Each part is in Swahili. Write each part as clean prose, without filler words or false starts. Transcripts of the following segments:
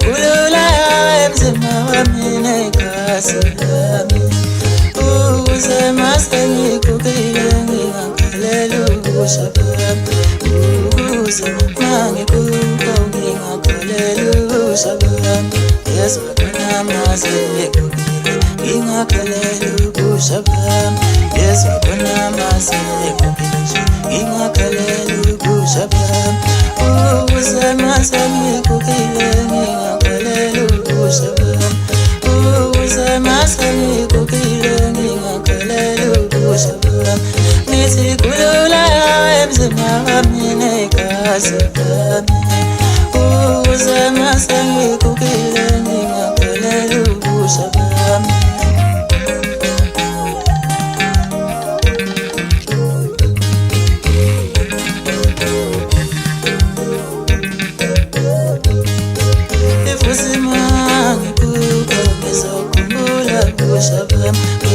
kulula emzimba wami negazi lami ukuze mase ngigugile ngingakhalela ubusha bami ukuze mangiguga ngingakhalela ubusha bami yezwa khona mase ngigugile ngingakhalela ubusha bami yezwa khona mase ngigugile ngingakhalela ubusha bami ukuze mase ngigugile ngingakhalela ubusha bami ukuze mase ngigugile ngingakhalela ubusha bami ngithi kulula emzimba wami negazi lami ukuze mase ngigugile ngingakhalela ubusha bami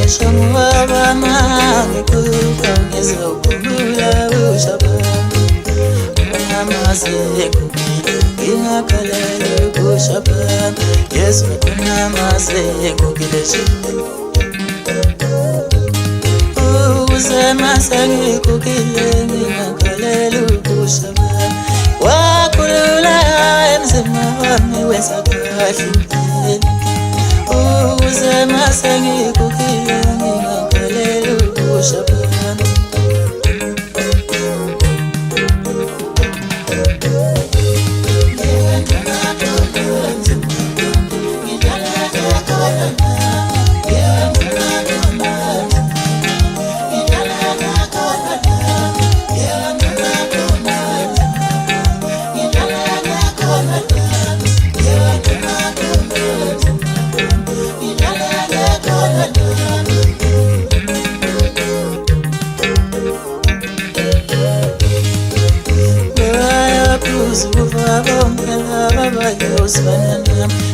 ngisho ngoba mangiguga ngizokhumbula ubusha bami namaze ngigugile ngingakhalela ubusha bami yezwa khona mase ngigugile ukuze mase ngigugile ngingakhalela ubusha bami wakhulula emzimba wami wenza kahle ukuze mase ngigugile ngingakhalela ubusha bami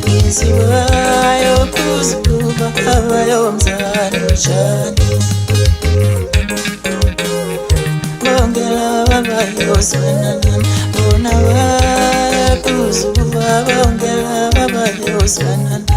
ngisiwayo kuzuba abayo mzane ushani bongela babayo swanana bona waya kuzuba bongela babayo swanana